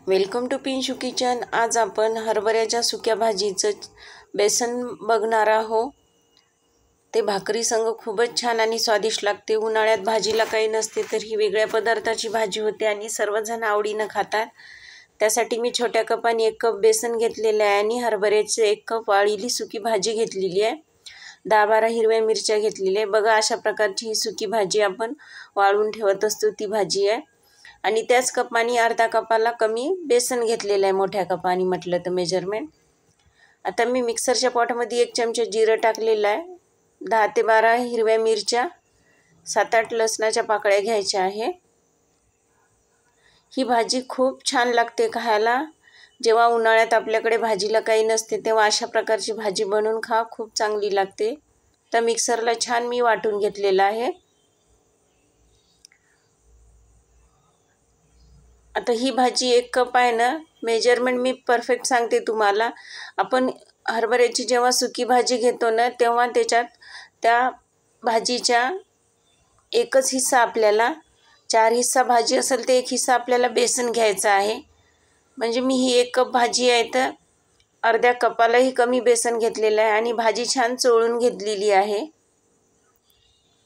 Welcome to पिंशू kitchen. आज आपण हरभऱ्याच्या सुक्या भाजीचं बेसन बघणार आहोत। ते भाकरी संग खूपच छान आणि स्वादिष्ट लागते। उन्हाळ्यात भाजीला काही नसते तर ही वेगळ्या पदार्थाची भाजी होते आणि सर्वजण आवडीनं खातात। त्यासाठी मी छोट्या कपाने 1 कप बेसन घेतलेले आहे आणि हरभऱ्याचे 1 कप वाळलेली सुकी भाजी घेतलेली आहे। 10-12 हिरव्या मिरच्या घेतलेल्या आहे। बघा अशा प्रकारची ही सुकी भाजी आपण वाळून ठेवत असतो ती भाजी आहे। आणि त्याच कपाने अर्धा कपाला कमी बेसन घेतलेलं आहे, मोठ्या कपाने म्हटलं तर मेजरमेंट। आता मी मिक्सरच्या पॉटमध्ये 1 चमचा जिरं टाकलेलं आहे, 10 ते 12 हिरव्या मिरच्या, 7-8 लसणाच्या पाकळ्या घ्यायच्या आहे। ही भाजी खूप छान लागते खायला। जेव्हा उन्हाळ्यात आपल्याकडे भाजीला काही नसते तेव्हा अशा प्रकारची भाजी बनवून खा, खूप चांगली लागते। तर मिक्सरला छान मी वाटून घेतलेलं आहे। आता ही भाजी 1 कप आहे ना, मेजरमेंट मी परफेक्ट सांगते तुम्हाला। आपण हरभऱ्याची जेव्हा सुकी भाजी घेतो ना तेव्हा त्याच्यात त्या भाजीच्या एकच हिस्सा आपल्याला, 4 हिस्सा भाजी असेल तर 1 हिस्सा आपल्याला बेसन घ्यायचं आहे। म्हणजे मी ही 1 कप भाजी आहे तर अर्ध्या कपालाही कमी बेसन घेतलेलं आहे आणि भाजी छान चोळून घेतलेली आहे।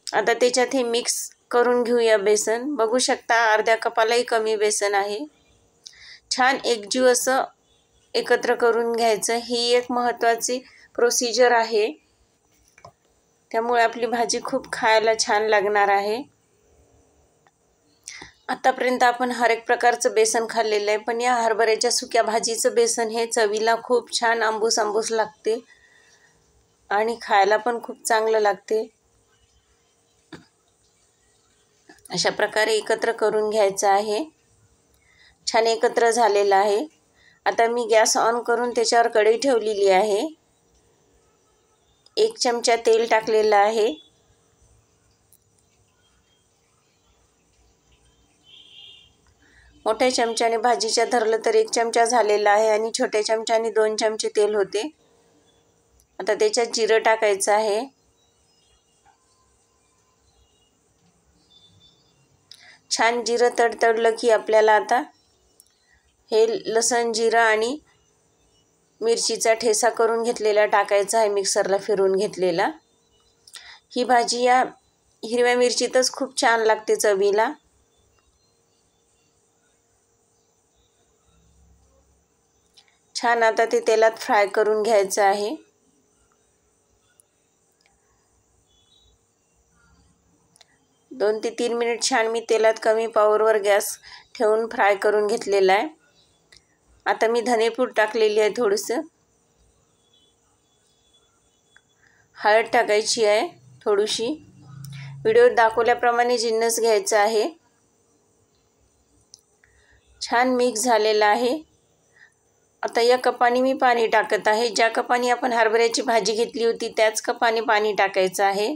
आता त्याच्यात हे मिक्स करून घेऊया बेसन। बघू शकता अर्ध्या कपालाही कमी बेसन आहे। छान एकजीव असं एकत्र करून घ्यायचं। ही एक महत्त्वाची प्रोसिजर आहे, त्यामुळे आपली भाजी खूप खायला छान लागणार आहे। आतापर्यंत आपण हर एक प्रकारचं बेसन खाल्लेलं आहे, पण या हरभऱ्याच्या सुक्या भाजीचं बेसन हे चवीला खूप छान आंबूस आंबूस लागते आणि खायला पण खूप चांगलं लागते। अशा प्रकारे एकत्र करून घ्यायचं आहे। छान एकत्र झालेलं आहे। आता मी गॅस ऑन करून त्याच्यावर कढई ठेवलेली आहे। 1 चमचा तेल टाकलेलं आहे। मोठ्या चमच्याने भाजीच्या धरलं तर 1 चमचा झालेला आहे आणि छोट्या चमच्याने 2 चमचे तेल होते। आता त्याच्यात जिरं टाकायचं आहे। छान जिरं तडतडलं की आपल्याला आता हे लसण, जिरं आणि मिरचीचा ठेचा करून घेतलेला टाकायचा आहे, मिक्सरला फिरवून घेतलेला। ही भाजी या हिरव्या मिरचीतच खूप छान लागते चवीला। छान आता ते तेलात फ्राय करून घ्यायचं आहे। दोन ते 3 मिनिट छान मी तेलात कमी पॉवरवर गॅस ठेवून फ्राय करून घेतलेला आहे। आता मी धनेपूड टाकलेली आहे, थोडंसं हळद टाकायची आहे थोडीशी। व्हिडिओत दाखवल्याप्रमाणे जिन्नस घ्यायचा आहे। छान मिक्स झालेला आहे। आता या कपाने मी पाणी टाकत आहे। ज्या कपाने आपण हरभऱ्याची भाजी घेतली होती त्याच कपाने पाणी टाकायचं आहे।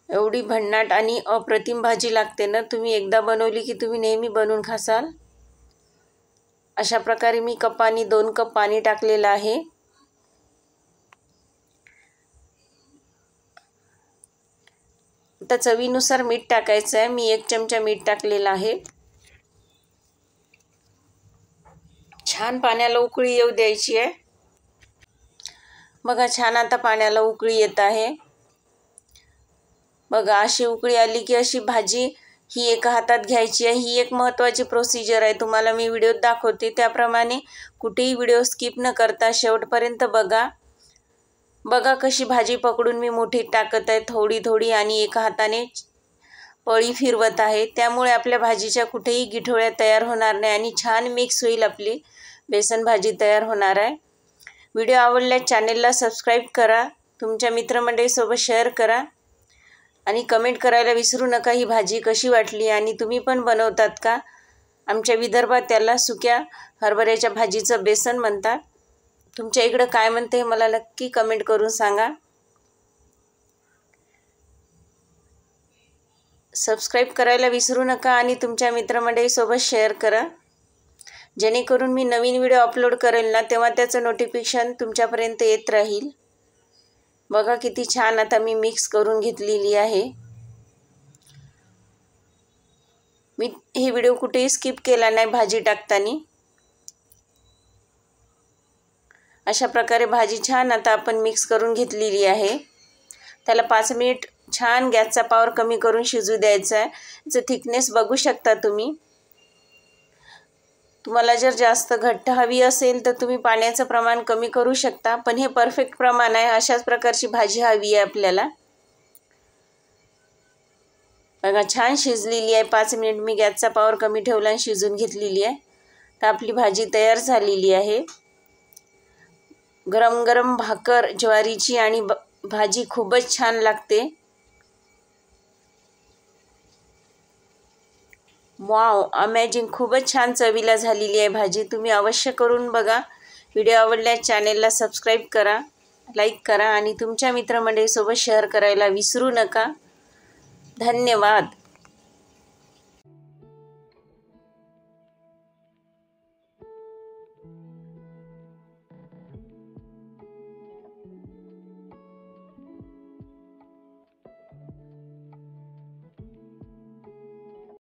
एवढी भन्नाट आणि अप्रतिम भाजी लागते ना, तुम्ही एकदा बनवली की तुम्ही नेहमी बनवून खासाल। अशा प्रकारे मी कपाने 2 कप पाणी टाकलेलं आहे। आता चवीनुसार मीठ टाकायचं आहे। मी 1 चमचा मीठ टाकलेलं आहे। छान पाण्याला उकळी येऊ द्यायची आहे। बघा छान आता पाण्याला उकळी येत आहे। बघा अशी उकळी आली की अशी भाजी ही एका हातात घ्यायची आहे। ही एक महत्त्वाची प्रोसिजर आहे, तुम्हाला मी व्हिडिओत दाखवते त्याप्रमाणे कुठेही व्हिडिओ स्किप न करता शेवटपर्यंत बघा। बघा कशी भाजी पकडून मी मुठीत टाकत आहे थोडी थोडी आणि एका हाताने पळी फिरवत आहे। त्यामुळे आपल्या भाजीच्या कुठेही गिठोळ्या तयार होणार नाही आणि छान मिक्स होईल, आपली बेसन भाजी तयार होणार आहे। व्हिडिओ आवडल्यास चॅनेलला सबस्क्राईब करा, तुमच्या मित्रमंडळीसोबत शेअर करा आणि कमेंट करायला विसरू नका ही भाजी कशी वाटली आणि तुम्ही पण बनवतात का? आमच्या विदर्भात त्याला सुक्या हरभऱ्याच्या भाजीचं बेसन म्हणतात। तुमच्या इकडं काय म्हणते हे मला नक्की कमेंट करून सांगा। सबस्क्राईब करायला विसरू नका आणि तुमच्या मित्रमंडळीसोबत शेअर करा, जेणेकरून मी नवीन व्हिडिओ अपलोड करेल ना तेव्हा त्याचं नोटिफिकेशन तुमच्यापर्यंत येत राहील। बघा किती छान आता मी मिक्स करून घेतलेली आहे। मी हे व्हिडिओ कुठेही स्किप केला नाही भाजी टाकताना. अशा प्रकारे भाजी छान आता आपण मिक्स करून घेतलेली आहे. त्याला 5 मिनिट छान गॅसचा पॉवर कमी करून शिजू द्यायचा आहे. याचं थिकनेस बघू शकता तुम्ही. तुम्हाला जर जास्त घट्ट हवी असेल तर तुम्ही पाण्याचं प्रमाण कमी करू शकता, पण हे परफेक्ट प्रमाण आहे. अशाच प्रकारची भाजी हवी आहे आपल्याला. बघा छान शिजलेली आहे. 5 मिनिट मी गॅसचा पॉवर कमी ठेवला आणि शिजून घेतलेली आहे. तर आपली भाजी तयार झालेली आहे. गरम गरम भाकर ज्वारीची आणि भाजी खूपच छान लागते. वाव, अमेजिंग, खूपच छान चवीला झालेली आहे भाजी. तुम्ही अवश्य करून बघा. व्हिडिओ आवडल्यास चॅनेलला सबस्क्राईब करा, लाईक करा आणि तुमच्या मित्रमंडळीसोबत शेअर करायला विसरू नका. धन्यवाद.